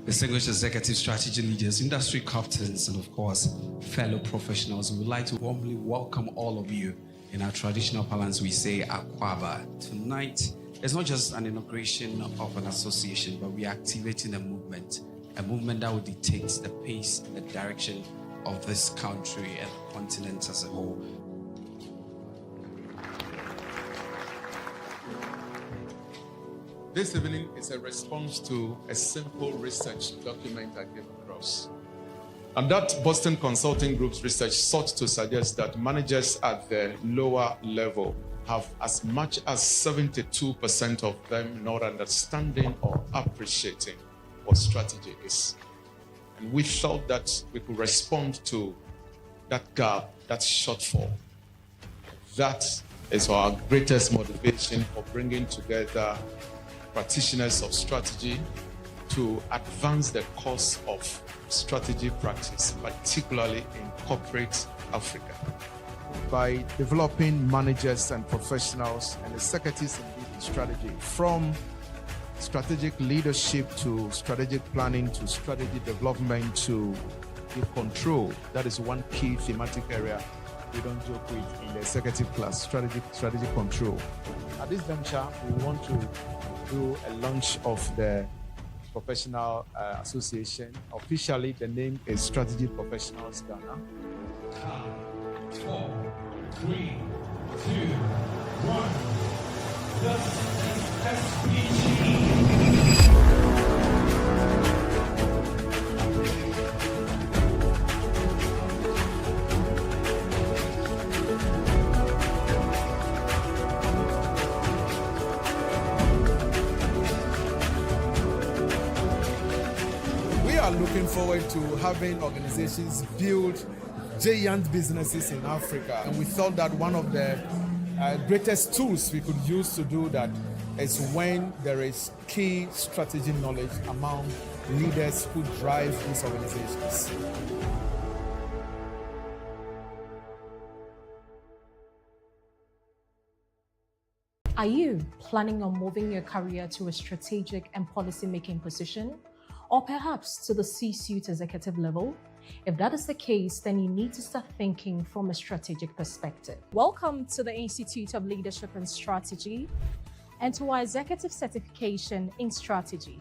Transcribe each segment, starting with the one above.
Distinguished executive strategy leaders, industry captains, and of course, fellow professionals, we would like to warmly welcome all of you. In our traditional parlance, we say Akwaba. Tonight, it's not just an inauguration of an association, but we are activating a movement that will dictate the pace and the direction of this country and the continent as a whole. This evening is a response to a simple research document I came across. And that Boston Consulting Group's research sought to suggest that managers at the lower level have as much as 72% of them not understanding or appreciating what strategy is. And we felt that we could respond to that gap, that shortfall. That is our greatest motivation for bringing together practitioners of strategy to advance the cause of strategy practice, particularly in corporate Africa. By developing managers and professionals and executives in leading strategy, from strategic leadership to strategic planning to strategy development to the control. That is one key thematic area we don't joke with in the executive class, strategy control. At this juncture, we want to do a launch of the professional association. Officially, the name is Strategy Professionals Ghana. 4, 3, 2, 1. This is SPG. Looking forward to having organizations build giant businesses in Africa. And we thought that one of the greatest tools we could use to do that is when there is key strategy knowledge among leaders who drive these organizations. Are you planning on moving your career to a strategic and policy-making position? Or perhaps to the C-suite executive level? If that is the case, then you need to start thinking from a strategic perspective. Welcome to the Institute of Leadership and Strategy and to our executive certification in strategy.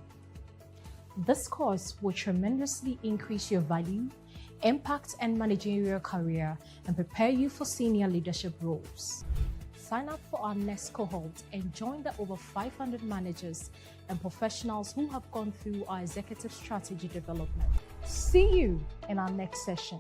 This course will tremendously increase your value, impact, and managerial career and prepare you for senior leadership roles. Sign up for our next cohort and join the over 500 managers and professionals who have gone through our executive strategy development. See you in our next session.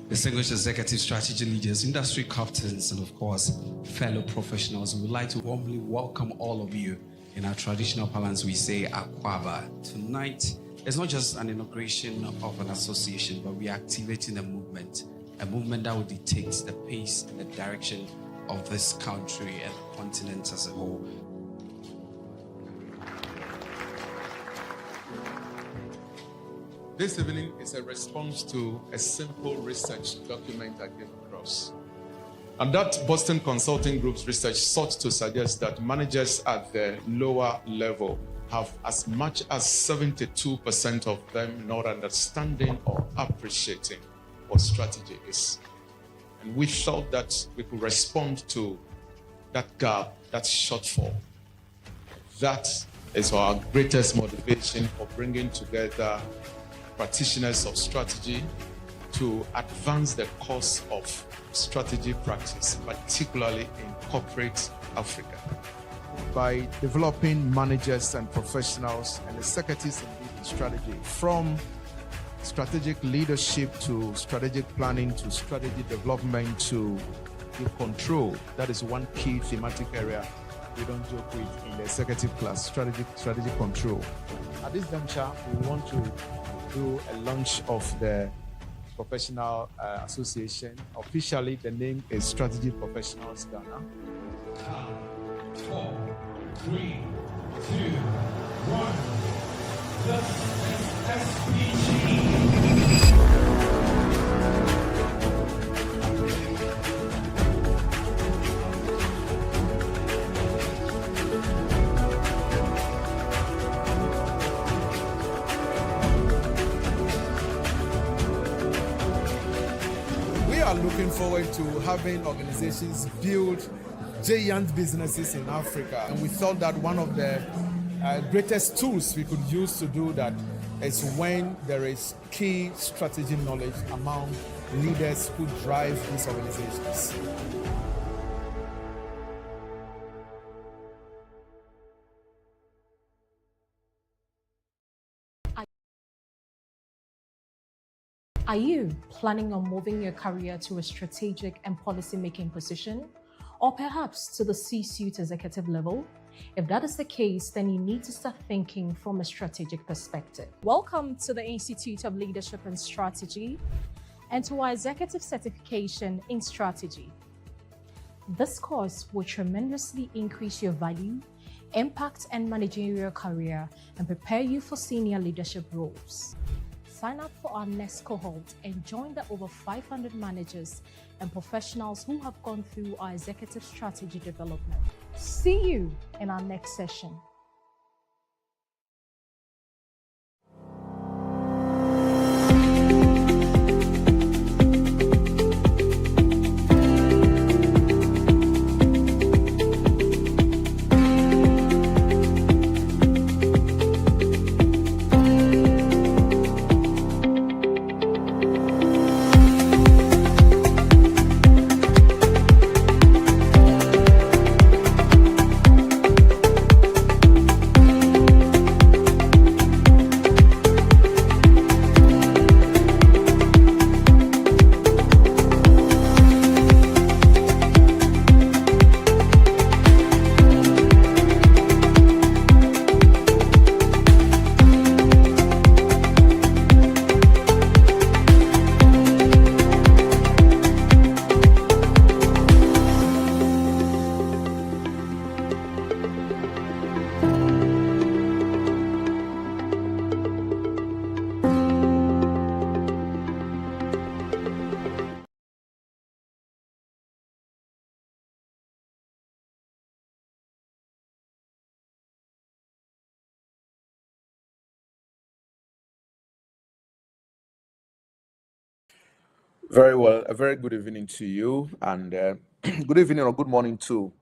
Distinguished executive strategy leaders, industry captains, and of course, fellow professionals, we would like to warmly welcome all of you. In our traditional parlance, we say Akwaba. Tonight, it's not just an inauguration of an association, but we are activating a movement that will dictate the pace and the direction of this country and the continent as a whole. This evening is a response to a simple research document I came across. And that Boston Consulting Group's research sought to suggest that managers at the lower level have as much as 72% of them not understanding or appreciating what strategy is. And we felt that we could respond to that gap, that shortfall. That is our greatest motivation for bringing together practitioners of strategy to advance the cause of strategy practice, particularly in corporate Africa. By developing managers and professionals and executives in business strategy, from strategic leadership to strategic planning to strategy development to control. That is one key thematic area we don't joke with in the executive class, strategy control. At this juncture, we want to do a launch of the Professional Association. Officially, the name is Strategy Professionals Ghana. 4, 3, 2, 1. This is SPG. We are looking forward to having organizations build giant businesses in Africa, and we thought that one of the greatest tools we could use to do that is when there is key strategy knowledge among leaders who drive these organizations. Are you planning on moving your career to a strategic and policy-making position, or perhaps to the C-suite executive level? If that is the case, then you need to start thinking from a strategic perspective. Welcome to the Institute of Leadership and Strategy and to our executive certification in strategy. This course will tremendously increase your value, impact, and managerial career and prepare you for senior leadership roles. Sign up for our next cohort and join the over 500 managers and professionals who have gone through our executive strategy development. See you in our next session. Very well. A very good evening to you, and good evening or good morning to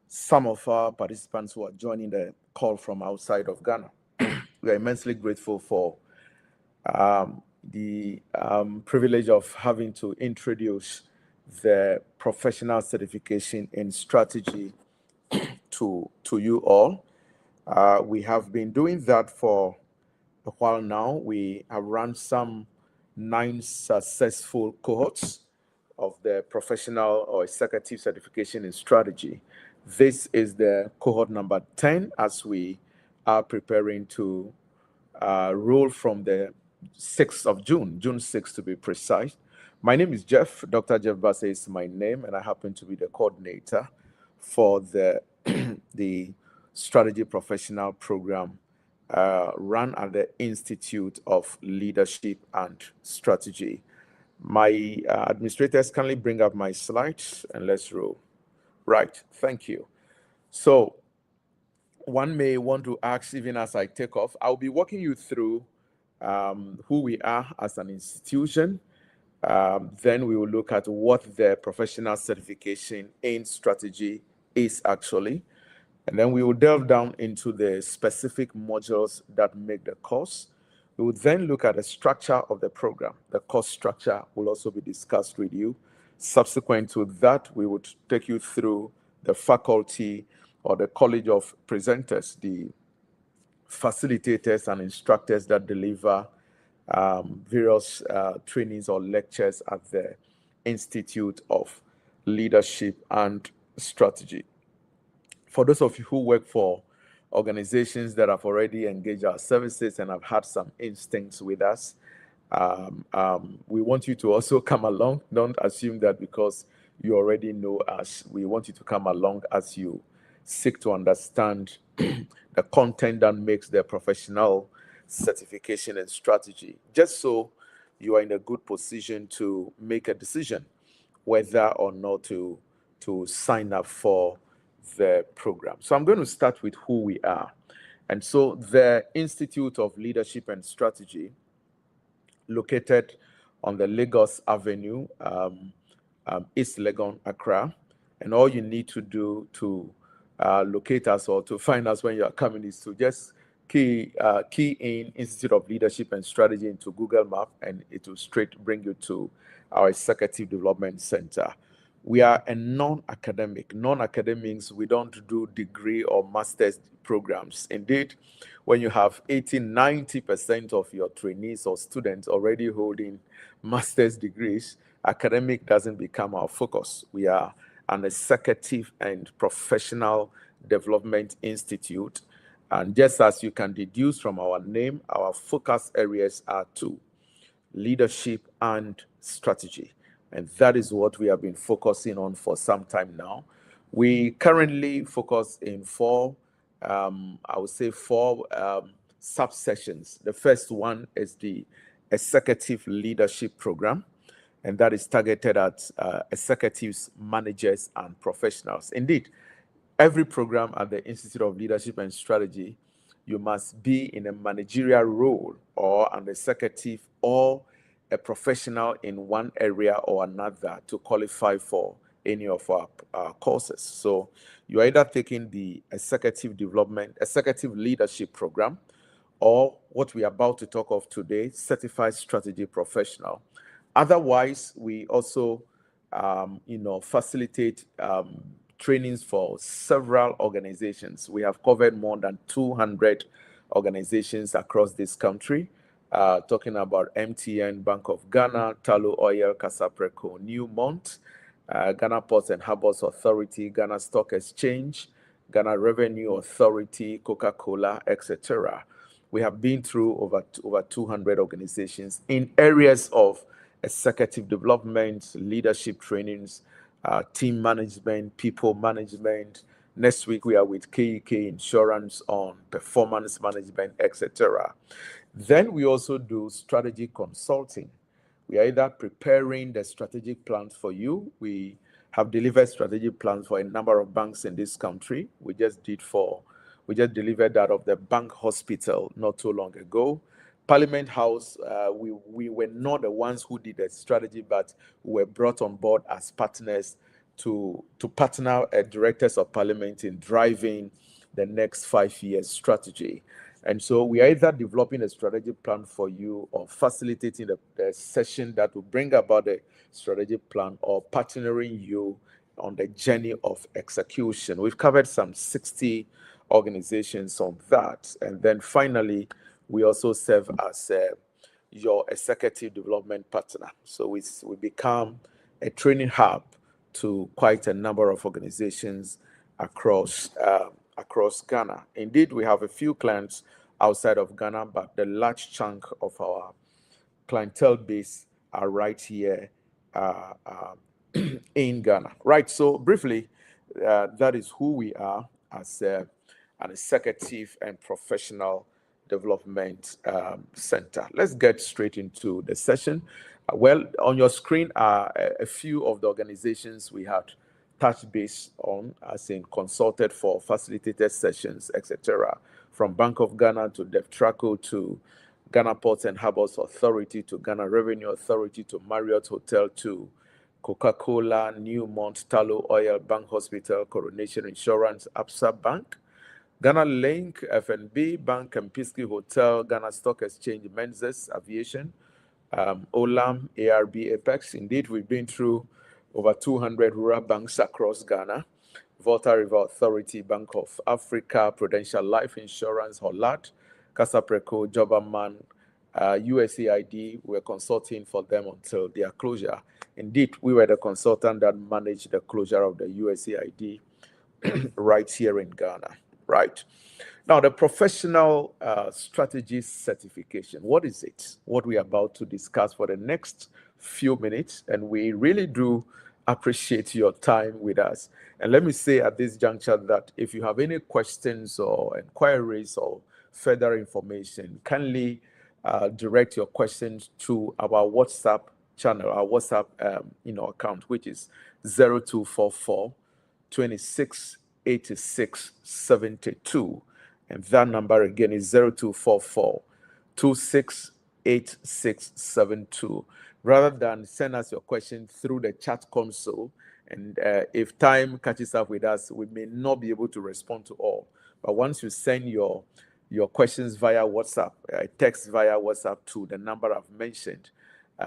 some of our participants who are joining the call from outside of Ghana. We are immensely grateful for the privilege of having to introduce the professional certification in strategy to you all. We have been doing that for a while now. We have run some 9 successful cohorts of the professional or executive certification in strategy. This is the cohort number 10 as we are preparing to roll from the 6th of June 6th to be precise. My name is Jeff. Dr. Jeff Bassey is my name, and I happen to be the coordinator for the, the strategy professional program run at the Institute of Leadership and Strategy. My administrators kindly bring up my slides and let's roll. Right, thank you. So one may want to ask, even as I take off, I'll be walking you through who we are as an institution. Then we will look at what the professional certification in strategy is actually. And then we will delve down into the specific modules that make the course. We will then look at the structure of the program. The course structure will also be discussed with you. Subsequent to that, we would take you through the faculty or the college of presenters, the facilitators and instructors that deliver various trainings or lectures at the Institute of Leadership and Strategy. For those of you who work for organizations that have already engaged our services and have had some instincts with us, we want you to also come along. Don't assume that because you already know us. We want you to come along as you seek to understand the content that makes the professional certification and strategy, just so you are in a good position to make a decision whether or not to sign up for the program. So I'm going to start with who we are. And so the Institute of Leadership and Strategy, located on the Lagos Avenue, East Legon, Accra. And all you need to do to locate us or to find us when you are coming is to just key in Institute of Leadership and Strategy into Google Map, and it will straight bring you to our Executive Development Center. We are a non-academic. Non-academic means we don't do degree or master's programs. Indeed, when you have 80-90% of your trainees or students already holding master's degrees, academic doesn't become our focus. We are an executive and professional development institute. And just as you can deduce from our name, our focus areas are two: leadership and strategy. And that is what we have been focusing on for some time now. We currently focus in four subsections. The first one is the Executive Leadership Program, and that is targeted at executives, managers, and professionals. Indeed, every program at the Institute of Leadership and Strategy, you must be in a managerial role or an executive or a professional in one area or another to qualify for any of our courses. So you're either taking the executive leadership program, or what we are about to talk of today, certified strategy professional. Otherwise, we also facilitate trainings for several organizations. We have covered more than 200 organizations across this country, talking about MTN, Bank of Ghana, Talo Oil, Casapreco, Newmont, Ghana Ports and Harbors Authority, Ghana Stock Exchange, Ghana Revenue Authority, Coca-Cola, etc. We have been through over 200 organizations in areas of executive development, leadership trainings, team management, people management. Next week, we are with KEK Insurance on performance management, etc. Then we also do strategy consulting. We are either preparing the strategic plans for you. We have delivered strategic plans for a number of banks in this country. We just delivered that of the bank hospital not too long ago. Parliament House, we were not the ones who did the strategy, but we were brought on board as partners to partner directors of parliament in driving the next 5 years strategy. And so we are either developing a strategic plan for you or facilitating the session that will bring about a strategic plan, or partnering you on the journey of execution. We've covered some 60 organizations on that. And then finally, we also serve as your executive development partner. So we become a training hub to quite a number of organizations across Ghana. Indeed, we have a few clients outside of Ghana, but the large chunk of our clientele base are right here in Ghana. Right, so briefly, that is who we are as an executive and professional Development Center. Let's get straight into the session. Well, on your screen are a few of the organizations we had touched base on, as in consulted for, facilitated sessions, etc. From Bank of Ghana to DevTraco to Ghana Ports and Harbors Authority to Ghana Revenue Authority to Marriott Hotel to Coca-Cola, Newmont, Talo Oil, Bank Hospital, Coronation Insurance, Absa Bank, Ghana Link, FNB, Bank Kempinski Hotel, Ghana Stock Exchange, Menzies Aviation, Olam, ARB, Apex. Indeed, we've been through over 200 rural banks across Ghana. Volta River Authority, Bank of Africa, Prudential Life Insurance, Hollad, Casapreco, Jobberman, USAID. We're consulting for them until their closure. Indeed, we were the consultant that managed the closure of the USAID right here in Ghana. Right. Now, the professional strategy certification. What is it? What we're about to discuss for the next few minutes. And we really do appreciate your time with us. And let me say at this juncture that if you have any questions or inquiries or further information, kindly direct your questions to our WhatsApp channel, our WhatsApp account, which is 0244 26 86 72. And that number again is 0244 26 8672. Rather than send us your question through the chat console, and if time catches up with us, we may not be able to respond to all. But once you send your questions via WhatsApp, text via WhatsApp to the number I've mentioned,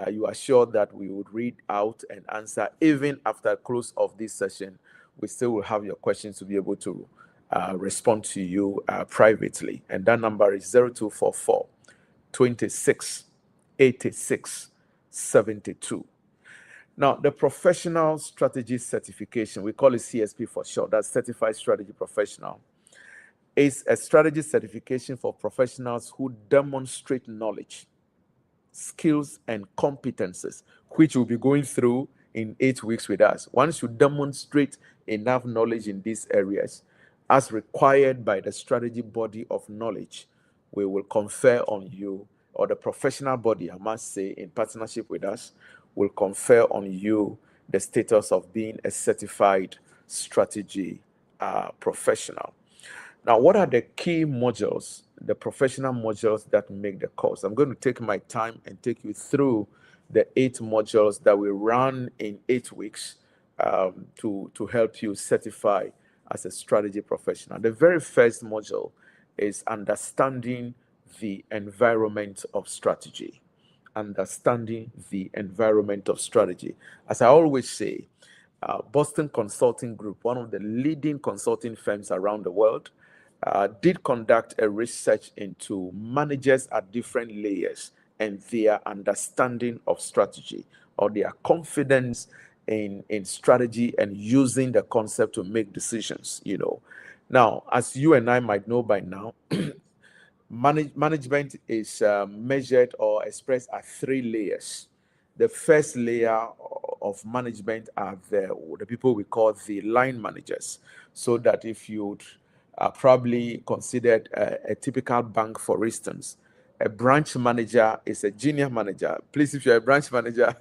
you are sure that we would read out and answer even after close of this session. We still will have your questions to be able to respond to you privately. And that number is 0244 26 86 72. Now, the Professional Strategy Certification, we call it CSP for short, that's Certified Strategy Professional, is a strategy certification for professionals who demonstrate knowledge, skills, and competences, which we'll be going through in 8 weeks with us. Once you demonstrate enough knowledge in these areas, as required by the strategy body of knowledge, we will confer on you, or the professional body, I must say, in partnership with us, will confer on you the status of being a certified strategy professional. Now, what are the key modules, the professional modules that make the course? I'm going to take my time and take you through the 8 modules that we run in 8 weeks to help you certify as a strategy professional. The very first module is understanding the environment of strategy. Understanding the environment of strategy. As I always say, Boston Consulting Group, one of the leading consulting firms around the world, did conduct a research into managers at different layers and their understanding of strategy, or their confidence in strategy and using the concept to make decisions. Now, as you and I might know by now, management is measured or expressed at 3 layers. The first layer of management are the people we call the line managers. So that if you'd probably considered a typical bank, for instance, a branch manager is a junior manager. Please, if you're a branch manager,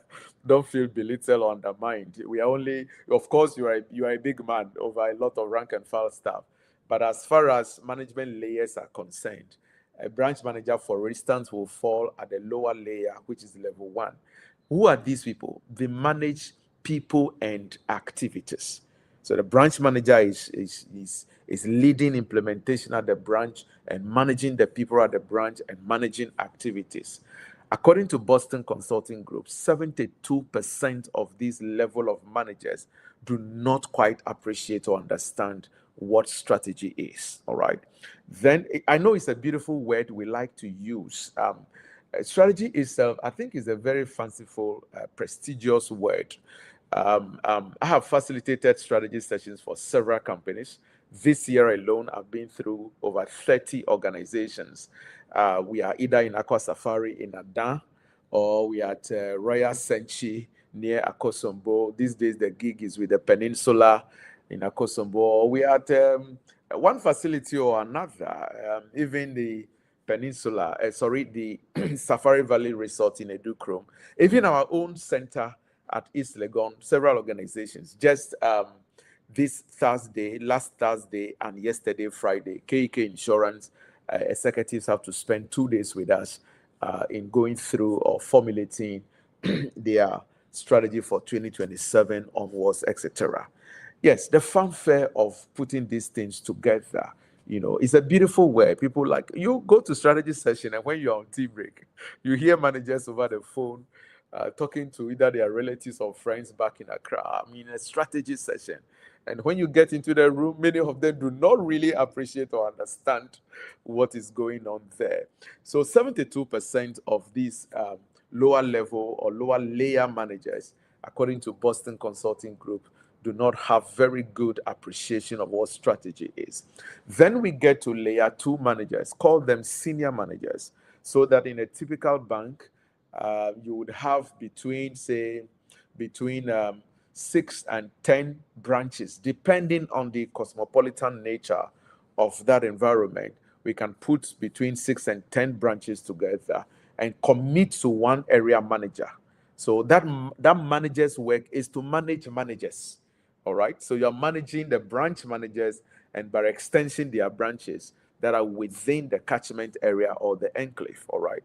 don't feel belittled or undermined. We are only, of course, you are a big man over a lot of rank and file staff. But as far as management layers are concerned, a branch manager, for instance, will fall at the lower layer, which is level 1. Who are these people? They manage people and activities. So the branch manager is leading implementation at the branch and managing the people at the branch and managing activities. According to Boston Consulting Group, 72% of these level of managers do not quite appreciate or understand what strategy is. All right. Then I know it's a beautiful word we like to use. Strategy itself, I think, is a very fanciful, prestigious word. I have facilitated strategy sessions for several companies. This year alone, I've been through over 30 organizations. We are either in Aqua Safari in Adan, or we are at Royal Senchi near Akosombo. These days, the gig is with the Peninsula in Akosombo. Or we are at one facility or another. Even Peninsula, the Safari Valley Resort in Edukrom, even our own center at East Legon, several organizations, just last Thursday and yesterday, Friday, KK Insurance executives have to spend 2 days with us in going through or formulating their strategy for 2027 onwards, etc. Yes, the fanfare of putting these things together, it's a beautiful way. People like, you go to strategy session, and when you're on tea break, you hear managers over the phone talking to either their relatives or friends back in Accra. I mean, a strategy session. And when you get into the room, many of them do not really appreciate or understand what is going on there. So 72% of these lower level or lower layer managers, according to Boston Consulting Group, do not have very good appreciation of what strategy is. Then we get to layer 2 managers, call them senior managers, so that in a typical bank, you would have between 6 and 10 branches, depending on the cosmopolitan nature of that environment. We can put between 6 and 10 branches together and commit to one area manager. So that manager's work is to manage managers. All right. So you're managing the branch managers and by extension, their branches that are within the catchment area or the enclave. All right.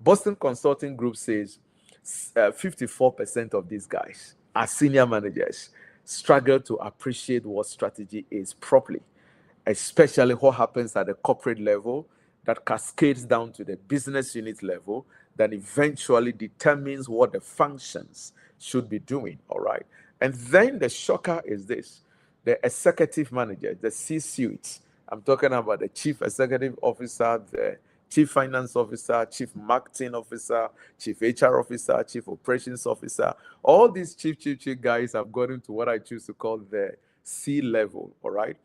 Boston Consulting Group says 54% of these guys are senior managers, struggle to appreciate what strategy is properly, especially what happens at the corporate level that cascades down to the business unit level that eventually determines what the functions should be doing. All right. And then the shocker is this: the executive manager, the C-suite. I'm talking about the chief executive officer, the chief finance officer, chief marketing officer, chief HR officer, chief operations officer. All these chief guys have gotten to what I choose to call the C level. All right.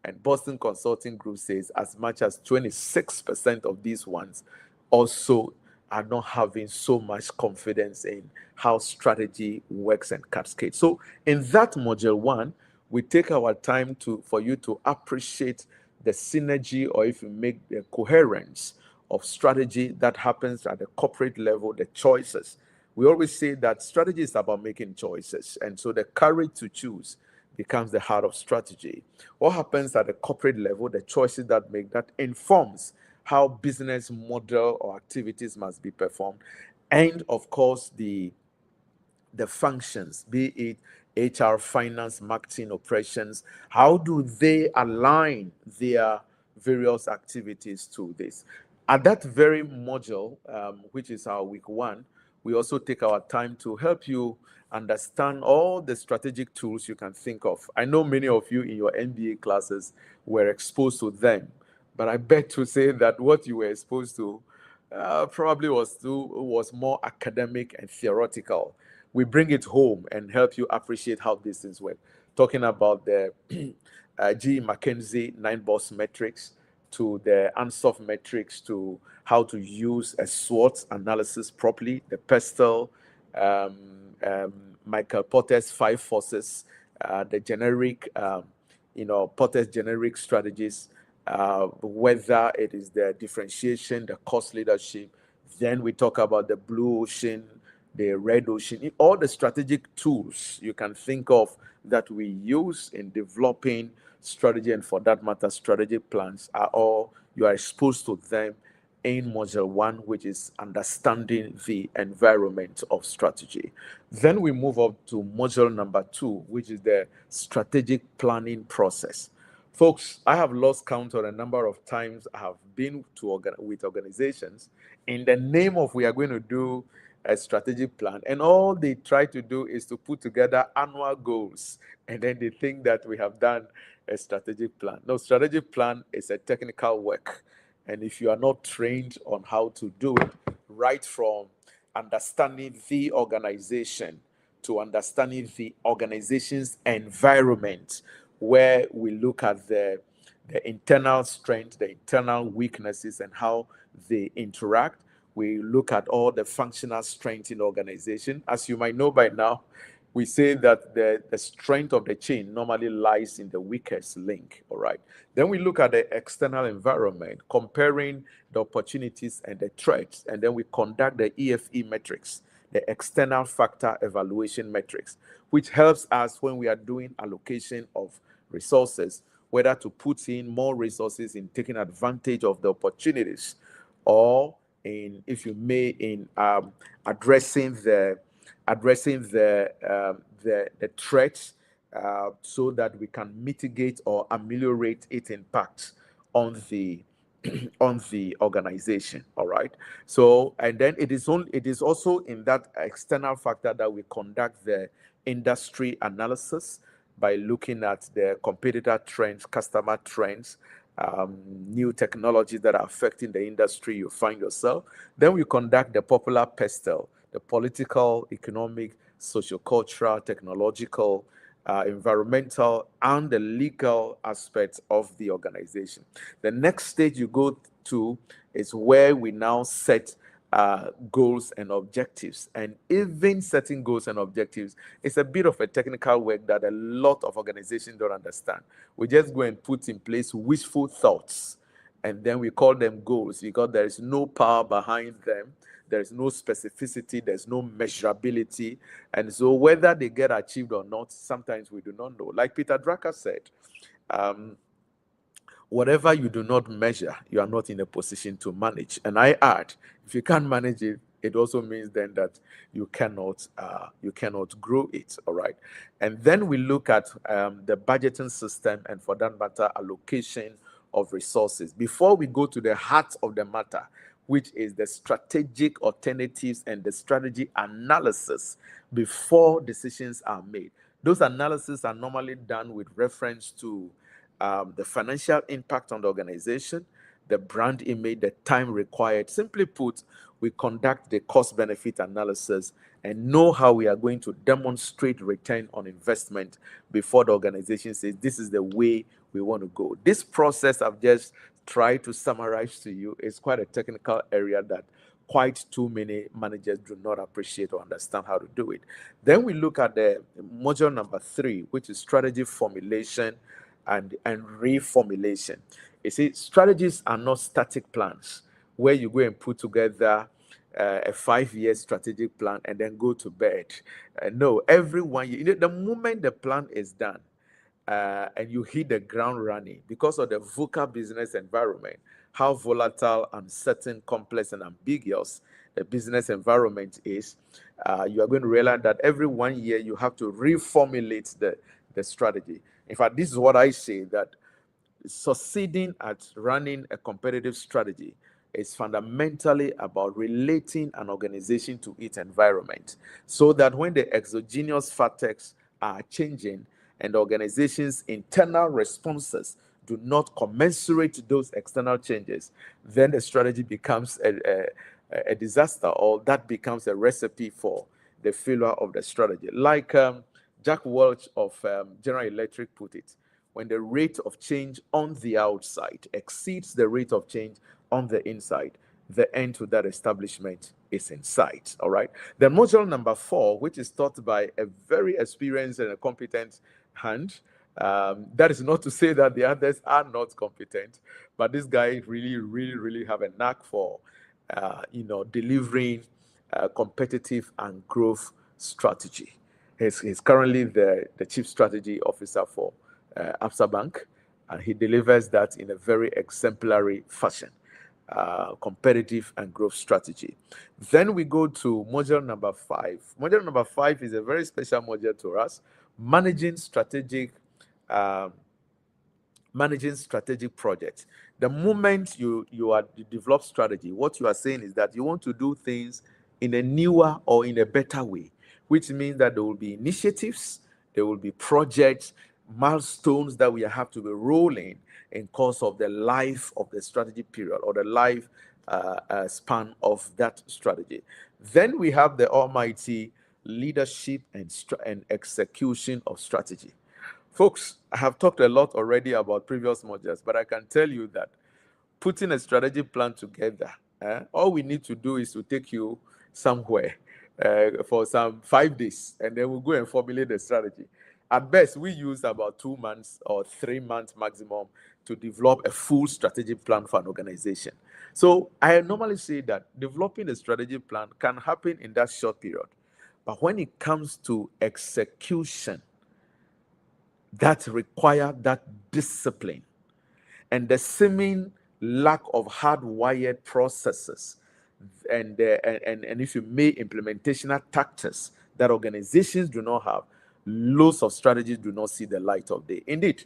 And Boston Consulting Group says as much as 26% of these ones also are not having so much confidence in how strategy works and cascades. So in that module 1, we take our time for you to appreciate the synergy, or if you make the coherence of strategy that happens at the corporate level, the choices. We always say that strategy is about making choices. And so the courage to choose becomes the heart of strategy. What happens at the corporate level, the choices that informs how business model or activities must be performed, and of course the functions, be it HR, finance, marketing, operations, how do they align their various activities to this? At that very module, which is our week 1, we also take our time to help you understand all the strategic tools you can think of. I know many of you in your MBA classes were exposed to them, but I beg to say that what you were exposed to probably was more academic and theoretical. We bring it home and help you appreciate how these things work. Talking about the G. McKenzie 9-boss metrics, to the Ansoff metrics, to how to use a SWOT analysis properly, the PESTEL, Michael Porter's 5 forces, the generic, Porter's generic strategies, whether it is the differentiation, the cost leadership. Then we talk about the blue ocean, the red ocean, all the strategic tools you can think of that we use in developing strategy, and for that matter, strategic plans, you are exposed to them in module 1, which is understanding the environment of strategy. Then we move up to module number 2, which is the strategic planning process. Folks, I have lost count on a number of times I have been with organizations in the name of we are going to do a strategic plan, and all they try to do is to put together annual goals, and then they think that we have done a strategic plan. No, strategic plan is a technical work, and if you are not trained on how to do it, right from understanding the organization to understanding the organization's environment, where we look at the internal strength, the internal weaknesses, and how they interact. We look at all the functional strength in the organization. As you might know by now, we say that the strength of the chain normally lies in the weakest link, all right? Then we look at the external environment, comparing the opportunities and the threats, and then we conduct the EFE metrics, the external factor evaluation metrics, which helps us when we are doing allocation of resources, whether to put in more resources in taking advantage of the opportunities, or in, if you may, in addressing the threats, so that we can mitigate or ameliorate its impact on the on the organization. All right. So, and then it is also in that external factor that we conduct the industry analysis by looking at the competitor trends, customer trends, new technologies that are affecting the industry you find yourself. Then we conduct the popular pestle, the political, economic, sociocultural, technological, environmental, and the legal aspects of the organization. The next stage you go to is where we now set goals and objectives. And even setting goals and objectives is a bit of a technical work that a lot of organizations don't understand. We just go and put in place wishful thoughts, and then we call them goals because there is no power behind them. There's no specificity, there's no measurability. And so whether they get achieved or not, sometimes we do not know. Like Peter Drucker said, whatever you do not measure, you are not in a position to manage. And I add, if you can't manage it, it also means then that you cannot grow it. All right. And then we look at the budgeting system, and for that matter, allocation of resources. Before we go to the heart of the matter, which is the strategic alternatives and the strategy analysis before decisions are made. Those analyses are normally done with reference to the financial impact on the organization, the brand image, the time required. Simply put, we conduct the cost-benefit analysis and know how we are going to demonstrate return on investment before the organization says, this is the way we want to go. This process I've just tried to summarize to you is quite a technical area that quite too many managers do not appreciate or understand how to do it. Then we look at the module number 3, which is strategy formulation and reformulation. You see, strategies are not static plans where you go and put together a 5-year strategic plan and then go to bed. No, every 1 year, the moment the plan is done, and you hit the ground running because of the VUCA business environment, how volatile, uncertain, complex, and ambiguous the business environment is, you are going to realize that every 1 year you have to reformulate the strategy. In fact, this is what I say, that succeeding at running a competitive strategy is fundamentally about relating an organization to its environment, so that when the exogenous factors are changing and the organization's internal responses do not commensurate to those external changes, then the strategy becomes a disaster, or that becomes a recipe for the failure of the strategy. Like Jack Welch of General Electric put it, when the rate of change on the outside exceeds the rate of change on the inside, the end to that establishment is in sight. All right. Then module number 4, which is taught by a very experienced and a competent hand. That is not to say that the others are not competent, but this guy really have a knack for, delivering competitive and growth strategy. He's currently the chief strategy officer for Absa Bank, and he delivers that in a very exemplary fashion. Competitive and growth strategy. Then we go to module number 5. Module number 5 is a very special module to us, managing strategic projects. The moment you develop strategy, what you are saying is that you want to do things in a newer or in a better way, which means that there will be initiatives, there will be projects, milestones that we have to be rolling in course of the life of the strategy period, or the life span of that strategy. Then we have the almighty leadership and execution of strategy. Folks, I have talked a lot already about previous modules, but I can tell you that putting a strategy plan together, all we need to do is to take you somewhere. for some 5 days, and then we'll go and formulate the strategy. At best, we use about 2 months or 3 months maximum to develop a full strategic plan for an organization. So I normally say that developing a strategy plan can happen in that short period. But when it comes to execution, that require that discipline and the seeming lack of hardwired processes and if you may implementational tactics that organizations do not have, loads of strategies do not see the light of day. Indeed,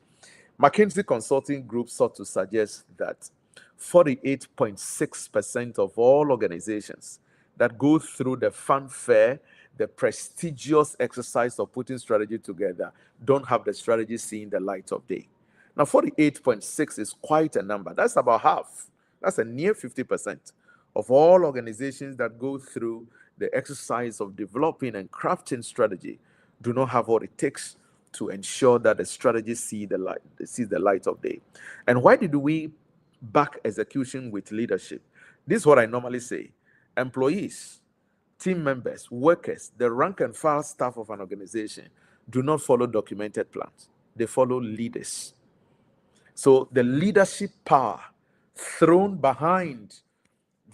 McKinsey Consulting Group sought to suggest that 48.6% of all organizations that go through the fanfare, the prestigious exercise of putting strategy together, don't have the strategy seeing the light of day. Now, 48.6 is quite a number. That's about half. That's a near 50% of all organizations that go through the exercise of developing and crafting strategy do not have what it takes to ensure that the strategy sees the light of day. And why did we back execution with leadership? This is what I normally say. Employees, team members, workers, the rank and file staff of an organization do not follow documented plans. They follow leaders. So the leadership power thrown behind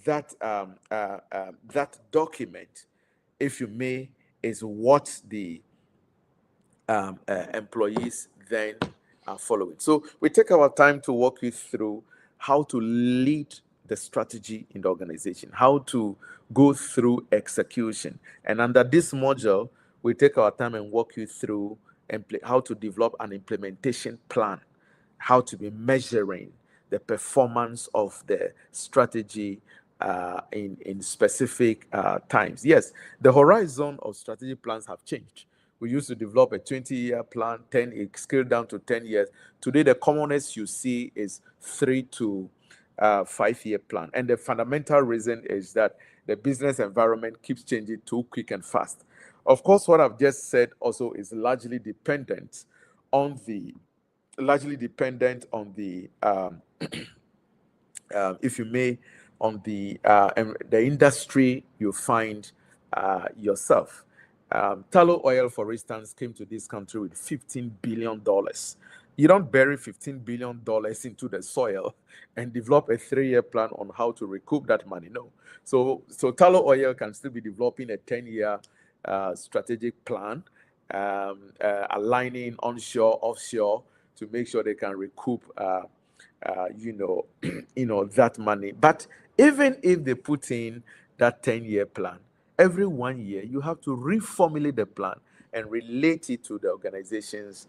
that that document, if you may, is what the employees then are following. So we take our time to walk you through how to lead the strategy in the organization, how to go through execution. And under this module, we take our time and walk you through how to develop an implementation plan, how to be measuring the performance of the strategy in specific times. Yes, the horizon of strategy plans have changed. We used to develop a 20-year plan, it scaled down to 10 years. Today, the commonest you see is 3 to 5-year plan. And the fundamental reason is that the business environment keeps changing too quick and fast. Of course, what I've just said also is largely dependent on the if you may, on the industry you find yourself. Tallow oil, for instance, came to this country with $15 billion. You don't bury $15 billion into the soil and develop a 3-year plan on how to recoup that money. No. So tallow oil can still be developing a 10-year strategic plan, aligning onshore, offshore to make sure they can recoup, that money. But even if they put in that 10-year plan, every 1 year, you have to reformulate the plan and relate it to the organization's,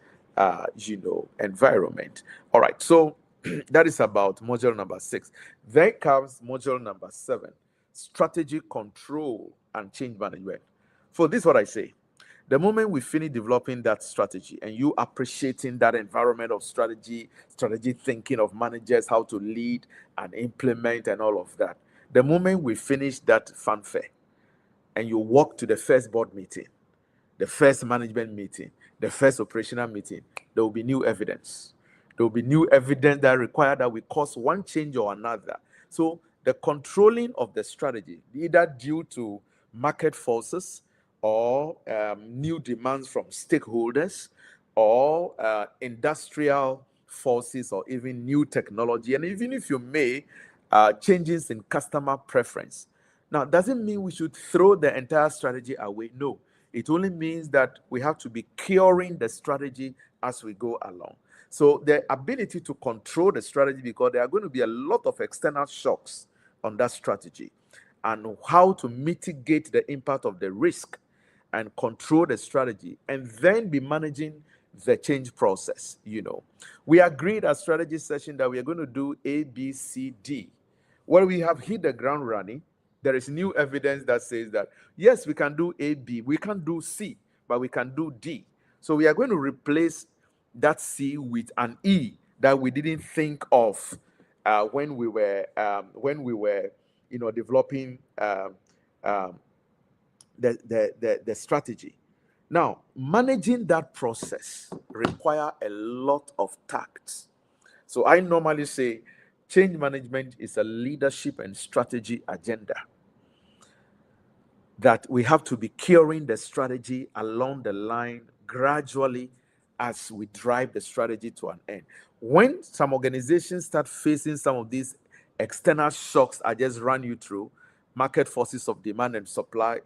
environment. All right, so that is about module number 6. Then comes module number 7, strategy control and change management. For this, what I say, the moment we finish developing that strategy and you appreciating that environment of strategy thinking of managers, how to lead and implement and all of that, the moment we finish that fanfare, and you walk to the first board meeting, the first management meeting, the first operational meeting, there will be new evidence. There will be new evidence that require that we cause one change or another. So the controlling of the strategy, either due to market forces or new demands from stakeholders or industrial forces or even new technology, and even if you may, changes in customer preference. Now, doesn't mean we should throw the entire strategy away. No, it only means that we have to be curing the strategy as we go along. So the ability to control the strategy, because there are going to be a lot of external shocks on that strategy, and how to mitigate the impact of the risk and control the strategy, and then be managing the change process. We agreed at strategy session that we are going to do A, B, C, D. Well, we have hit the ground running. There is new evidence that says that, yes, we can do A, B, we can do C, but we can do D. So we are going to replace that C with an E that we didn't think of when we were developing the strategy. Now, managing that process require a lot of tact. So I normally say change management is a leadership and strategy agenda. that we have to be curing the strategy along the line gradually as we drive the strategy to an end. When some organizations start facing some of these external shocks I just ran you through, market forces of demand and supply,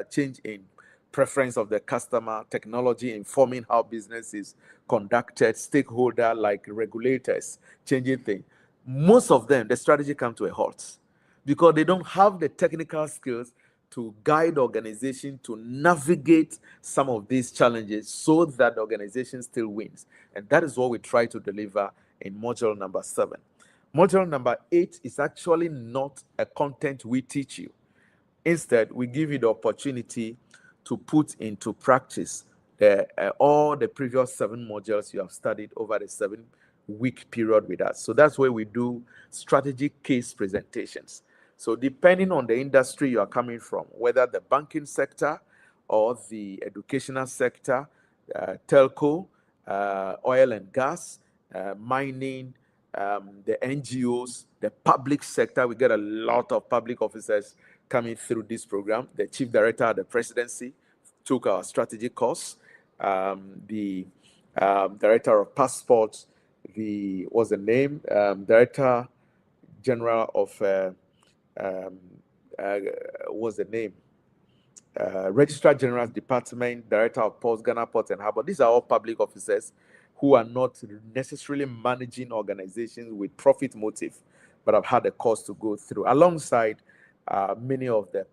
change in preference of the customer, technology informing how business is conducted, stakeholder like regulators changing things, most of them, the strategy comes to a halt because they don't have the technical skills to guide the organization to navigate some of these challenges so that the organization still wins. And that is what we try to deliver in module number 7. Module number 8 is actually not a content we teach you. Instead, we give you the opportunity to put into practice all the previous 7 modules you have studied over the 7-week period with us. So that's where we do strategic case presentations. So depending on the industry you are coming from, whether the banking sector or the educational sector, telco, oil and gas, mining, the NGOs, the public sector, we get a lot of public officers coming through this program. The chief director of the presidency took our strategy course. The director of passports, what's the name? Director General of what's the name? Registrar General's Department, Director of Ports, Ghana Ports and Harbour. These are all public officers who are not necessarily managing organizations with profit motive, but have had a course to go through alongside many of the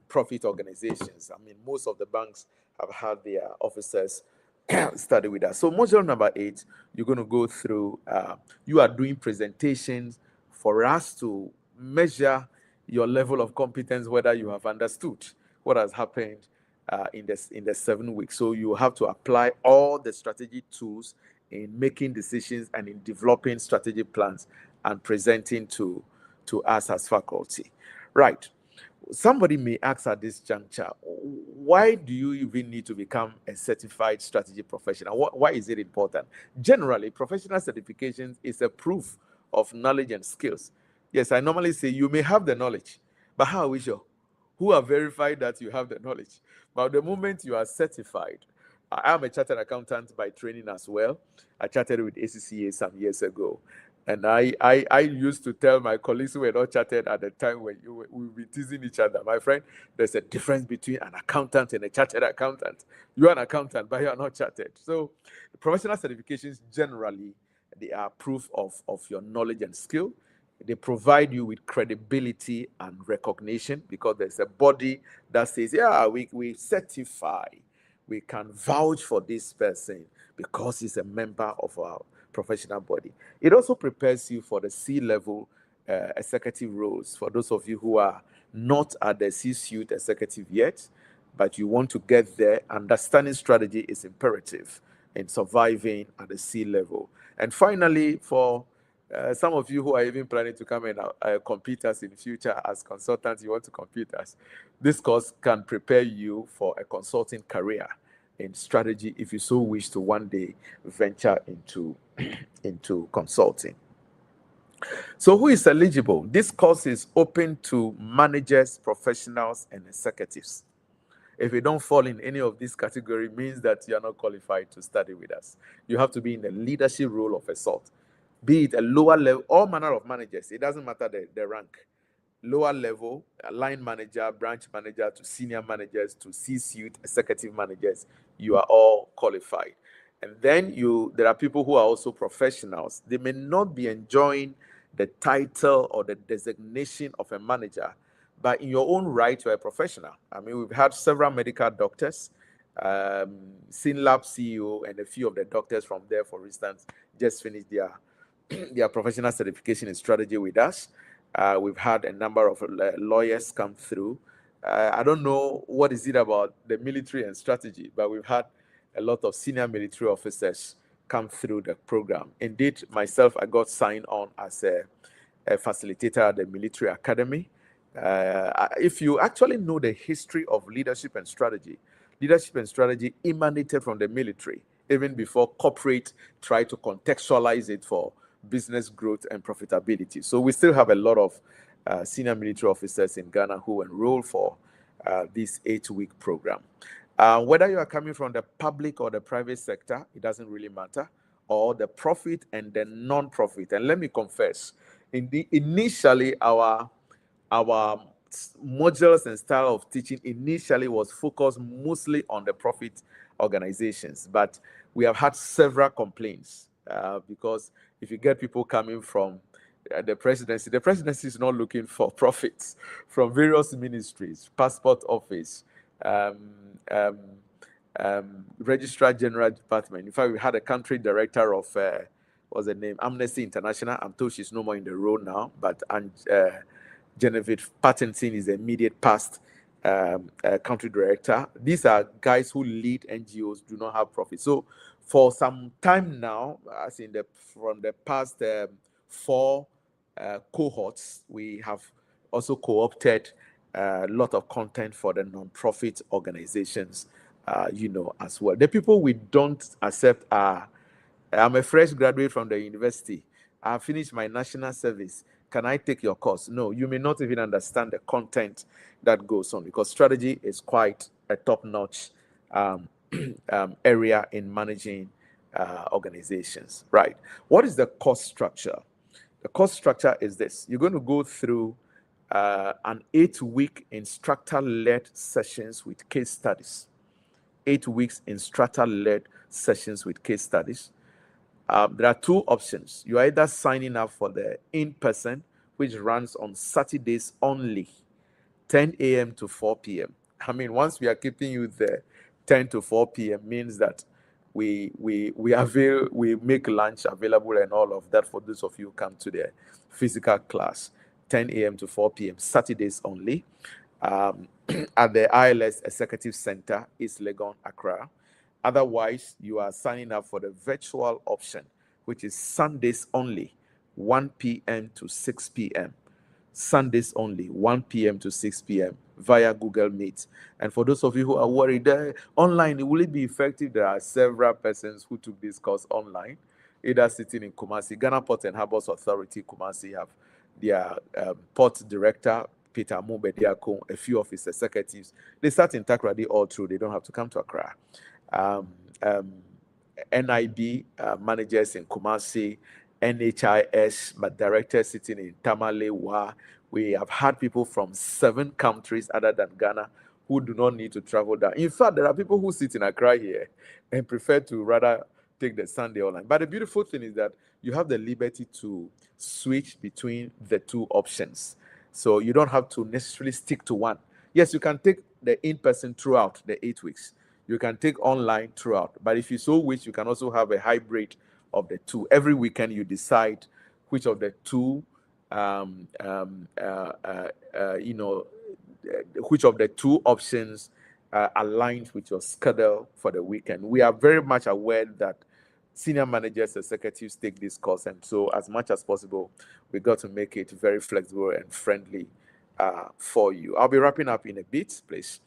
profit organizations. I mean, most of the banks have had their officers study with us. So module number 8, you're going to go through, you are doing presentations for us to measure your level of competence, whether you have understood what has happened in the 7 weeks. So you have to apply all the strategy tools in making decisions and in developing strategic plans and presenting to us as faculty. Right. Somebody may ask at this juncture, why do you even need to become a certified strategy professional? Why is it important? Generally, professional certifications is a proof of knowledge and skills. Yes, I normally say you may have the knowledge, but how are we sure? Who have verified that you have the knowledge? But the moment you are certified, I am a chartered accountant by training as well. I chartered with ACCA some years ago. And I used to tell my colleagues who were not chartered at the time when we would be teasing each other. My friend, there's a difference between an accountant and a chartered accountant. You are an accountant, but you are not chartered. So the professional certifications generally, they are proof of your knowledge and skill. They provide you with credibility and recognition because there's a body that says, yeah, we certify, we can vouch for this person because he's a member of our professional body. It also prepares you for the C-level executive roles. For those of you who are not at the C-suite executive yet, but you want to get there, understanding strategy is imperative in surviving at the C-level. And finally, for some of you who are even planning to come and compete us in the future as consultants, you want to compete us, this course can prepare you for a consulting career in strategy if you so wish to one day venture into consulting. So who is eligible? This course is open to managers, professionals, and executives. If you don't fall in any of these categories, it means that you are not qualified to study with us. You have to be in the leadership role of a sort, be it a lower level, all manner of managers. It doesn't matter the rank. Lower level, line manager, branch manager, to senior managers, to C-suite executive managers, you are all qualified. And then there are people who are also professionals. They may not be enjoying the title or the designation of a manager, but in your own right, you're a professional. I mean, we've had several medical doctors, Synlab CEO, and a few of the doctors from there, for instance, just finished their professional certification in strategy with us. We've had a number of lawyers come through. I don't know what is it about the military and strategy, but we've had a lot of senior military officers come through the program. Indeed, myself, I got signed on as a facilitator at the military academy. If you actually know the history of leadership and strategy emanated from the military, even before corporate tried to contextualize it for business growth and profitability. So we still have a lot of senior military officers in Ghana who enroll for this 8-week program. Whether you are coming from the public or the private sector, it doesn't really matter, or the profit and the non-profit. And let me confess, initially our modules and style of teaching initially was focused mostly on the profit organizations, but we have had several complaints because if you get people coming from the presidency is not looking for profits from various ministries, passport office, registrar general department. In fact, we had a country director of what's the name, Amnesty International. I'm told she's no more in the role now, but Genevieve Patterson is the immediate past country director. These are guys who lead NGOs, do not have profit. So for some time now, as in from the past 4 cohorts, we have also co-opted a lot of content for the non-profit organizations, as well. The people we don't accept are, I'm a fresh graduate from the university. I finished my national service. Can I take your course? No, you may not even understand the content that goes on, because strategy is quite a top-notch area in managing organizations, right? What is the course structure? The course structure is this. You're going to go through an 8-week instructor-led sessions with case studies. 8 weeks instructor-led sessions with case studies. There are 2 options. You're either signing up for the in-person, which runs on Saturdays only, 10 a.m. to 4 p.m. I mean, once we are keeping you there, 10 to 4 p.m. means that we make lunch available and all of that for those of you who come to the physical class, 10 a.m. to 4 p.m. Saturdays only, at the ILS Executive Center, East Legon, Accra. Otherwise, you are signing up for the virtual option, which is Sundays only, 1 p.m. to 6 p.m. Sundays only, 1 p.m. to 6 p.m. via Google Meet. And for those of you who are worried, online, will it be effective? There are several persons who took this course online, either sitting in Kumasi. Ghana Port and Harbors Authority, Kumasi, have their port director, Peter Mubediako, a few of his executives. They start in Takoradi all through. They don't have to come to Accra. NIB managers in Kumasi, NHIS, but directors sitting in Tamale, Wa. We have had people from 7 countries other than Ghana who do not need to travel down. In fact, there are people who sit in Accra here and prefer to rather take the Sunday online. But the beautiful thing is that you have the liberty to switch between the 2 options. So you don't have to necessarily stick to one. Yes, you can take the in-person throughout the 8 weeks. You can take online throughout. But if you so wish, you can also have a hybrid of the 2. Every weekend, you decide which of the 2, which of the 2 options aligns with your schedule for the weekend. We are very much aware that senior managers, executives take this course, and so as much as possible, we got to make it very flexible and friendly for you. I'll be wrapping up in a bit, please.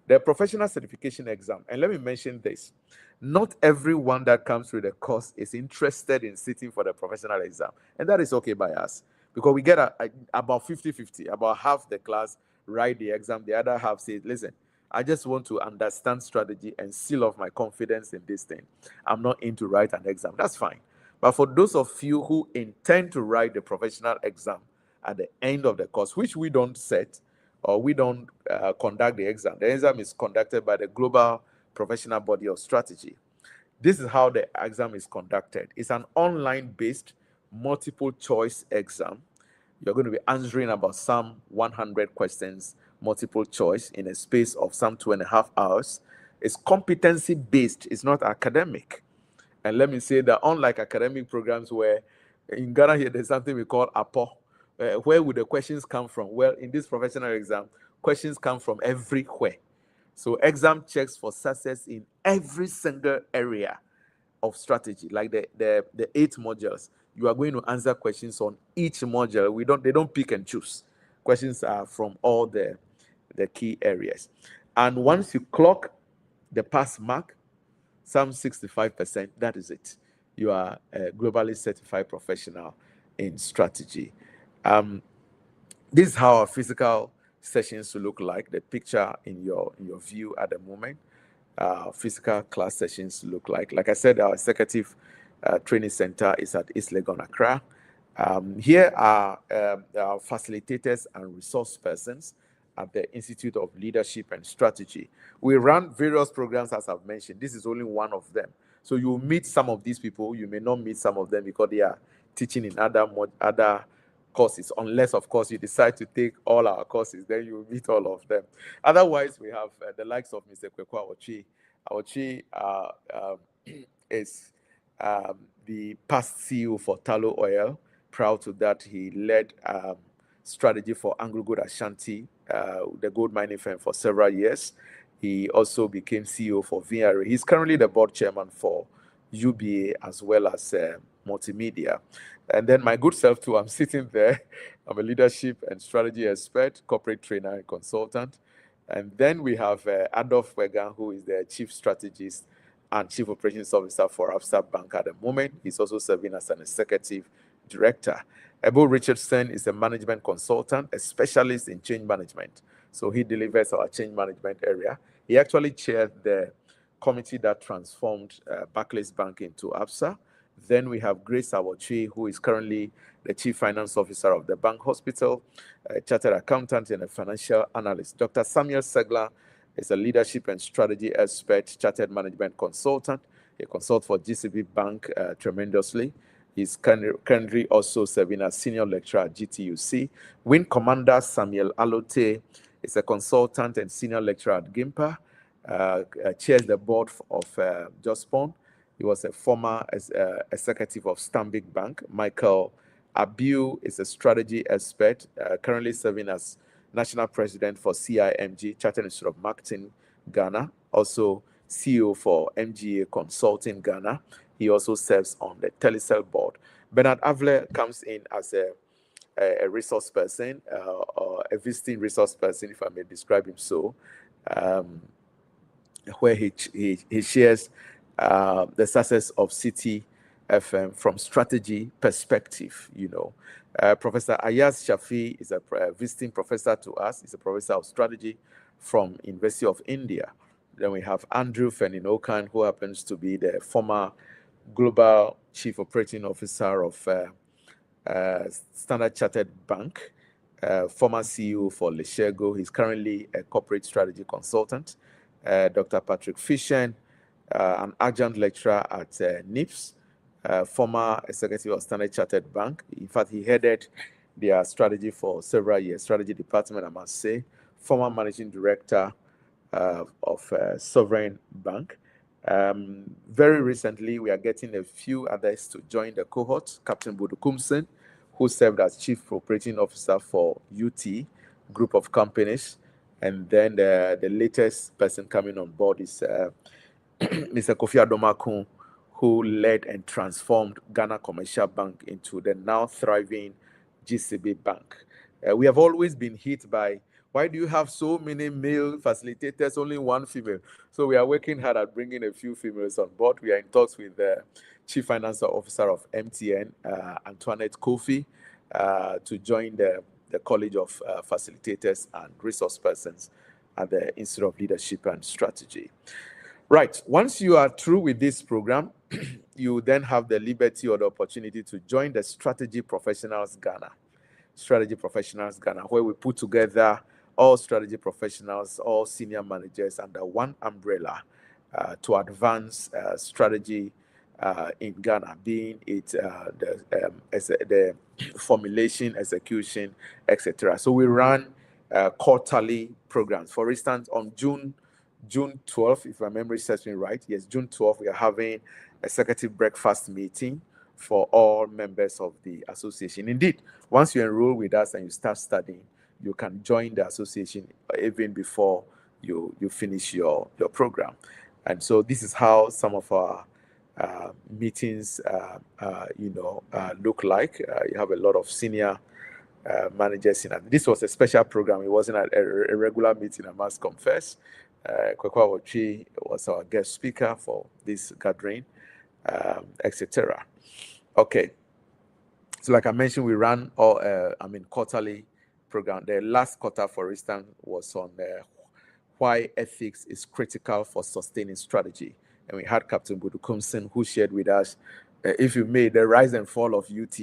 The professional certification exam, and let me mention this. Not everyone that comes through the course is interested in sitting for the professional exam, and that is okay by us, because we get about 50-50, about half the class write the exam, the other half says, listen, I just want to understand strategy and seal off my confidence in this thing. I'm not in to write an exam. That's fine. But for those of you who intend to write the professional exam at the end of the course, which we don't set, or we don't conduct the exam is conducted by the Global Professional Body of Strategy. This is how the exam is conducted. It's an online-based multiple choice exam. You're going to be answering about some 100 questions, multiple choice, in a space of some 2.5 hours. It's competency-based. It's not academic. And let me say that unlike academic programs where in Ghana here, there's something we call APO. Where would the questions come from? Well, in this professional exam, questions come from everywhere. So exam checks for success in every single area of strategy, like the 8 modules. You are going to answer questions on each module. They don't pick and choose. Questions are from all the key areas. And once you clock the pass mark, some 65%, that is it. You are a globally certified professional in strategy. This is how our physical sessions look like, the picture in your view at the moment. Physical class sessions look like. Like I said, our executive training center is at East Legon, Accra. Here are our facilitators and resource persons at the Institute of Leadership and Strategy. We run various programs, as I've mentioned. This is only one of them. So you'll meet some of these people. You may not meet some of them because they are teaching in other courses, unless, of course, you decide to take all our courses, then you will meet all of them. Otherwise, we have the likes of Mr. Kwekwa Awochi. Awochi is the past CEO for Talo Oil. Proud to that, he led strategy for Anglo Gold Ashanti, the gold mining firm, for several years. He also became CEO for VRA. He's currently the board chairman for UBA as well as multimedia. And then my good self too, I'm sitting there. I'm a leadership and strategy expert, corporate trainer and consultant. And then we have Adolf Wegan, who is the chief strategist and chief operations officer for Absa Bank at the moment. He's also serving as an executive director. Ebo Richardson is a management consultant, a specialist in change management. So he delivers our change management area. He actually chaired the committee that transformed Barclays Bank into Absa. Then we have Grace Awochi, who is currently the chief finance officer of the bank hospital, a chartered accountant and a financial analyst. Dr. Samuel Segler is a leadership and strategy expert, chartered management consultant. He consults for GCB Bank tremendously. He's currently also serving as senior lecturer at GTUC. Wing Commander Samuel Alote is a consultant and senior lecturer at GIMPA. Chairs the board of Jospon. He was a former executive of Stanbic Bank. Michael Abiu is a strategy expert, currently serving as national president for CIMG, Chartered Institute of Marketing, Ghana. Also CEO for MGA Consulting, Ghana. He also serves on the Telecel board. Bernard Avler comes in as a resource person, or a visiting resource person, if I may describe him so, where he shares the success of City FM from strategy perspective. Professor Ayaz Shafi is a visiting professor to us. He's a professor of strategy from University of India. Then we have Andrew Feninokan, who happens to be the former global chief operating officer of Standard Chartered Bank, former CEO for Leshego. He's currently a corporate strategy consultant. Dr. Patrick Fishen, an adjunct lecturer at NIPS, former executive of Standard Chartered Bank. In fact, he headed their strategy for several years, strategy department, I must say. Former managing director of Sovereign Bank. Very recently, we are getting a few others to join the cohort. Captain Bodo Kumsen, who served as chief operating officer for UT group of companies. And then the latest person coming on board is Mr. Kofi Adomakun, who led and transformed Ghana Commercial Bank into the now thriving GCB Bank. We have always been hit by, why do you have so many male facilitators, only one female? So we are working hard at bringing a few females on board. We are in talks with the Chief Financial Officer of MTN, Antoinette Kofi, to join the College of Facilitators and Resource Persons at the Institute of Leadership and Strategy. Right, once you are through with this program, you then have the liberty or the opportunity to join the Strategy Professionals Ghana. Strategy Professionals Ghana, where we put together all strategy professionals, all senior managers under one umbrella to advance strategy in Ghana, being it the formulation, execution, etc. So we run quarterly programs. For instance, on June 12th, if my memory serves me right, yes, June 12th, we are having a executive breakfast meeting for all members of the association. Indeed, once you enroll with us and you start studying, you can join the association even before you finish your program. And so this is how some of our meetings look like. You have a lot of senior managers in it. This was a special program. It wasn't a regular meeting, I must confess. Kwekwa Awochi was our guest speaker for this gathering, etc. Okay. So like I mentioned, we run all, quarterly program, the last quarter, for instance, was on why ethics is critical for sustaining strategy. And we had Captain Budukumsen, who shared with us, if you made the rise and fall of UT.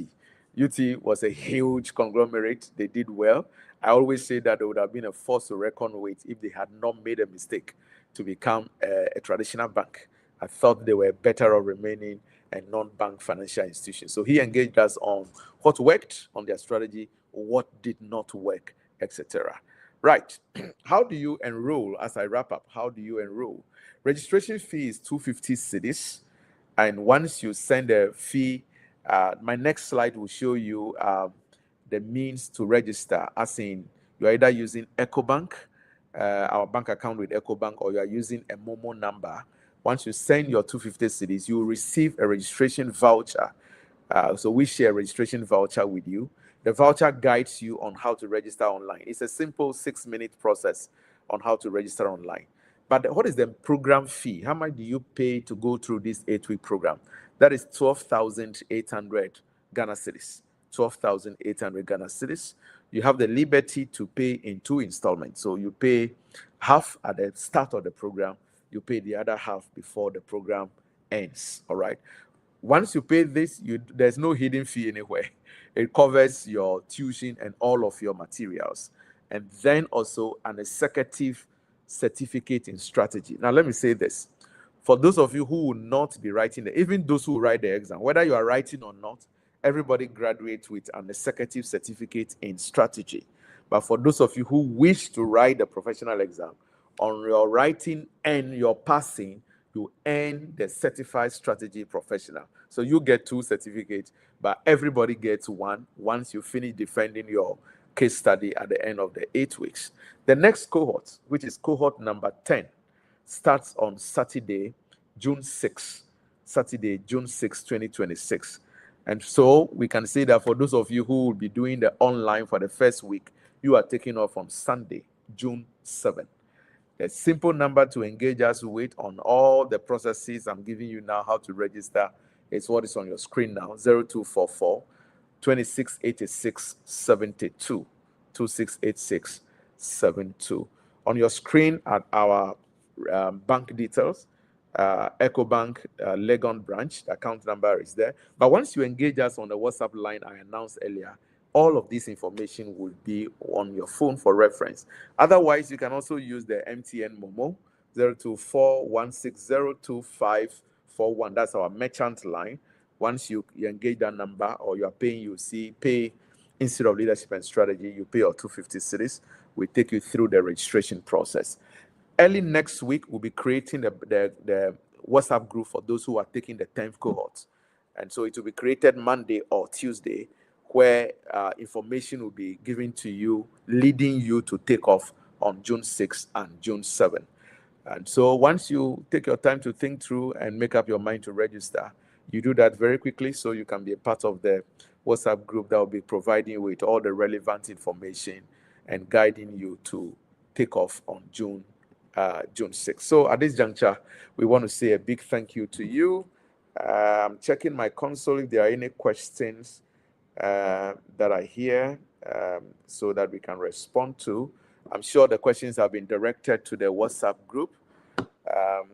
UT was a huge conglomerate. They did well. I always say that they would have been a force to reckon with if they had not made a mistake to become a traditional bank. I thought they were better off remaining a non-bank financial institution. So he engaged us on what worked on their strategy, what did not work, etc. Right. How do you enroll? As I wrap up, how do you enroll? Registration fee is 250 cedis. And once you send a fee, my next slide will show you the means to register, as in you're either using EcoBank, our bank account with EcoBank, or you are using a Momo number. Once you send your 250 cedis, you will receive a registration voucher. So we share a registration voucher with you. The voucher guides you on how to register online. It's a simple 6-minute process on how to register online. But what is the program fee? How much do you pay to go through this 8-week program? That is 12,800 Ghana cedis. 12,800 Ghana cedis. You have the liberty to pay in 2 installments. So you pay half at the start of the program. You pay the other half before the program ends. All right. Once you pay this, there's no hidden fee anywhere. It covers your tuition and all of your materials. And then also an executive certificate in strategy. Now, let me say this. For those of you who will not be writing, even those who write the exam, whether you are writing or not, everybody graduates with an executive certificate in strategy. But for those of you who wish to write the professional exam, on your writing and your passing, you earn the certified strategy professional. So you get 2 certificates, but everybody gets 1 once you finish defending your case study at the end of the 8 weeks. The next cohort, which is cohort number 10, starts on Saturday, June 6, 2026. And so we can say that for those of you who will be doing the online for the first week, you are taking off on Sunday, June 7. A simple number to engage us with on all the processes I'm giving you now, how to register, is what is on your screen now, 0244 2686 72, 2686 72. On your screen at our bank details, EcoBank Legon branch, the account number is there. But once you engage us on the WhatsApp line I announced earlier, all of this information will be on your phone for reference. Otherwise, you can also use the MTN Momo 02416025541. That's our merchant line. Once you engage that number or you are paying, you see pay instead of leadership and strategy, you pay your 250 cedis. We take you through the registration process. Early next week, we'll be creating the WhatsApp group for those who are taking the 10th cohort. And so it will be created Monday or Tuesday, where information will be given to you, leading you to take off on June 6 and June 7. And so once you take your time to think through and make up your mind to register, you do that very quickly so you can be a part of the WhatsApp group that will be providing you with all the relevant information and guiding you to take off on June 6. So at this juncture, we want to say a big thank you to you. I'm checking my console if there are any questions that are here so that we can respond to. I'm sure the questions have been directed to the WhatsApp group.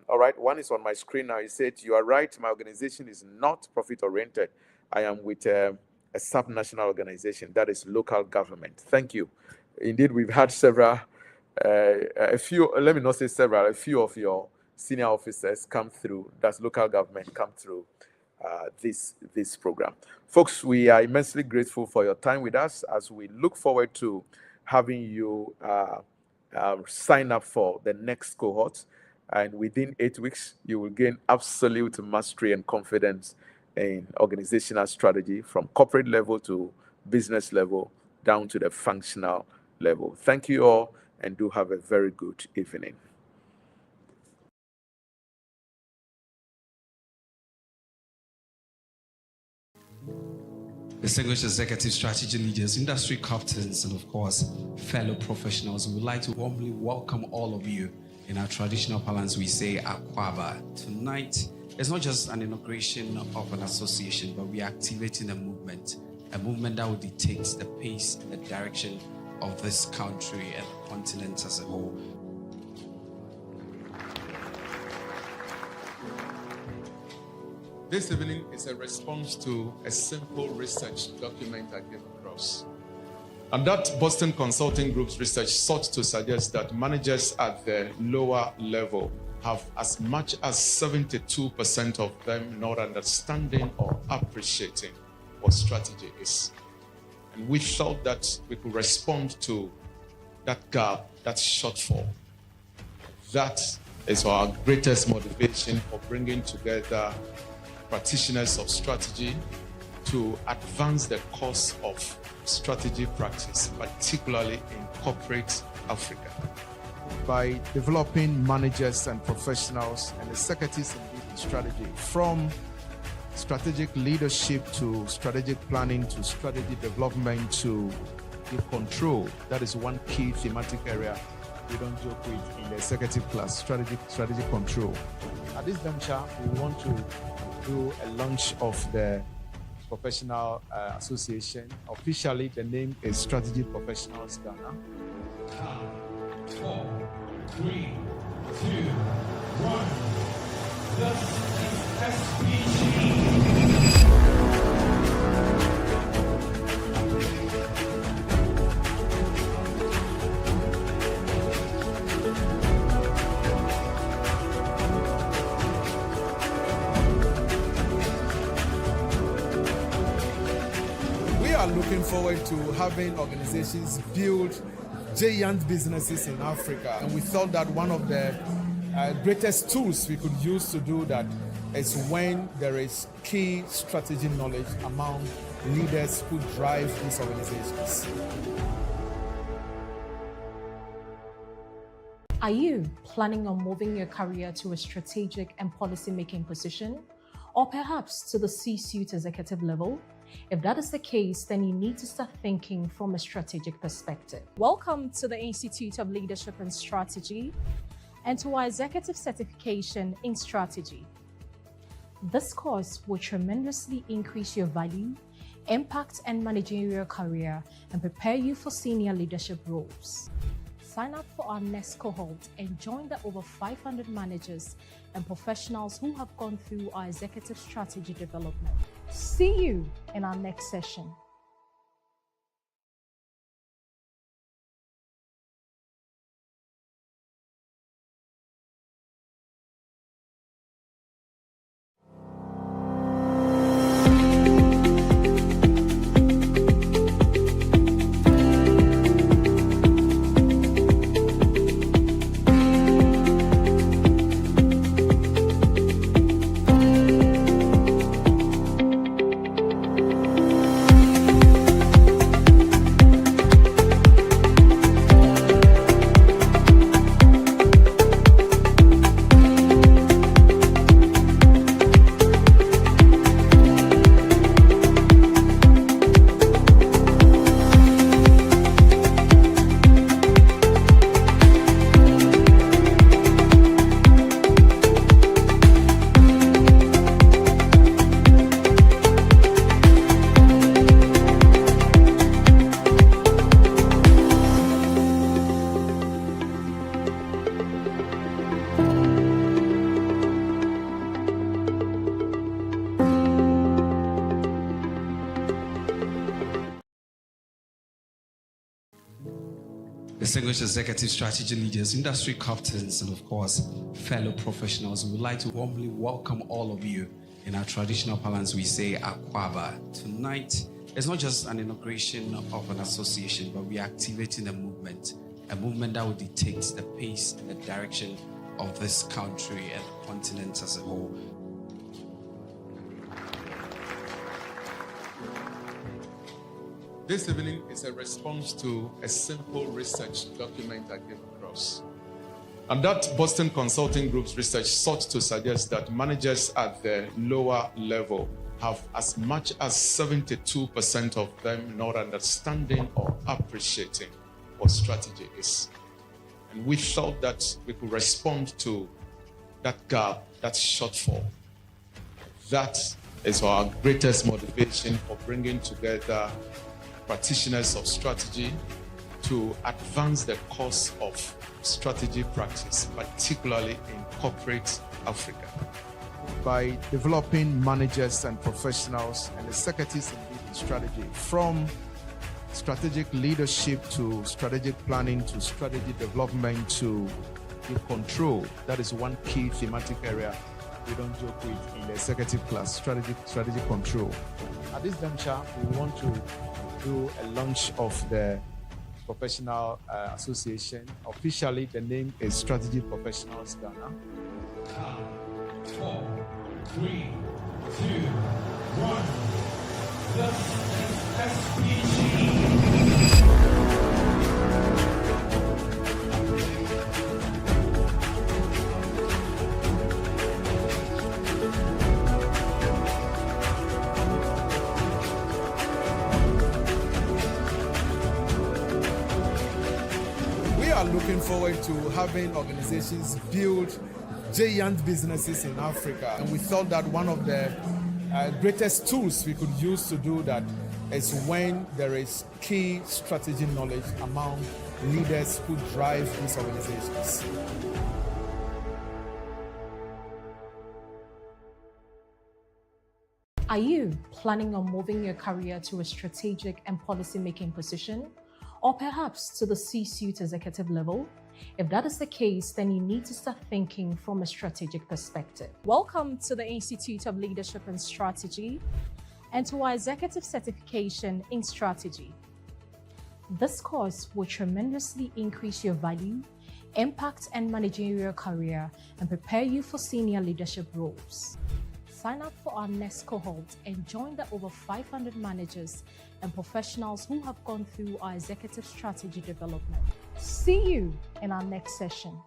All right, one is on my screen now. He said, "You are right, my organization is not profit-oriented. I am with a sub-national organization, that is local government." Thank you. Indeed, we've had several, a few of your senior officers come through, that's local government, come through this program. Folks, we are immensely grateful for your time with us as we look forward to having you sign up for the next cohort. And within 8 weeks, you will gain absolute mastery and confidence in organizational strategy from corporate level to business level down to the functional level. Thank you all and do have a very good evening. Distinguished executive strategy leaders, industry captains, and of course, fellow professionals, we would like to warmly welcome all of you. In our traditional parlance, we say Akwaba. Tonight, it's not just an inauguration of an association, but we are activating a movement that will dictate the pace and the direction of this country and the continent as a whole. This evening is a response to a simple research document I came across. And that Boston Consulting Group's research sought to suggest that managers at the lower level have as much as 72% of them not understanding or appreciating what strategy is. And we thought that we could respond to that gap, that shortfall. That is our greatest motivation for bringing together practitioners of strategy to advance the cause of strategy practice, particularly in corporate Africa. By developing managers and professionals and executives in business strategy, from strategic leadership to strategic planning to strategy development to control. That is one key thematic area we don't joke with in the executive class, strategy control. At this juncture, we want to do a launch of the Professional Association. Officially, the name is Strategy Professionals Ghana. 4, 3, 2, 1. This is SPG. We are looking forward to having organizations build giant businesses in Africa, and we thought that one of the greatest tools we could use to do that is when there is key strategy knowledge among leaders who drive these organizations. Are you planning on moving your career to a strategic and policy-making position, or perhaps to the C-suite executive level? If that is the case, then you need to start thinking from a strategic perspective. Welcome to the Institute of Leadership and Strategy and to our executive certification in strategy. This course will tremendously increase your value, impact, and managerial career and prepare you for senior leadership roles. Sign up for our next cohort and join the over 500 managers and professionals who have gone through our executive strategy development. See you in our next session. Distinguished executive strategy leaders, industry captains, and of course, fellow professionals, we would like to warmly welcome all of you. In our traditional parlance, we say Akwaba. Tonight, it's not just an inauguration of an association, but we are activating a movement that will dictate the pace and the direction of this country and the continent as a whole. This evening is a response to a simple research document I came across. And that Boston Consulting Group's research sought to suggest that managers at the lower level have as much as 72% of them not understanding or appreciating what strategy is. And we thought that we could respond to that gap, that shortfall. That is our greatest motivation for bringing together practitioners of strategy to advance the cause of strategy practice, particularly in corporate Africa. By developing managers and professionals and executives in business strategy, from strategic leadership to strategic planning to strategy development to control. That is one key thematic area we don't joke with in the executive class, strategy control. At this juncture, we want to do a launch of the professional association. Officially, the name is Strategy Professionals Ghana. 4, 3, 2, 1. This is SPG. We are looking forward to having organizations build giant businesses in Africa. And we thought that one of the greatest tools we could use to do that is when there is key strategy knowledge among leaders who drive these organizations. Are you planning on moving your career to a strategic and policy-making position, or perhaps to the C-suite executive level? If that is the case, then you need to start thinking from a strategic perspective. Welcome to the Institute of Leadership and Strategy and to our executive certification in strategy. This course will tremendously increase your value, impact, and managerial career and prepare you for senior leadership roles. Sign up for our next cohort and join the over 500 managers and professionals who have gone through our executive strategy development. See you in our next session.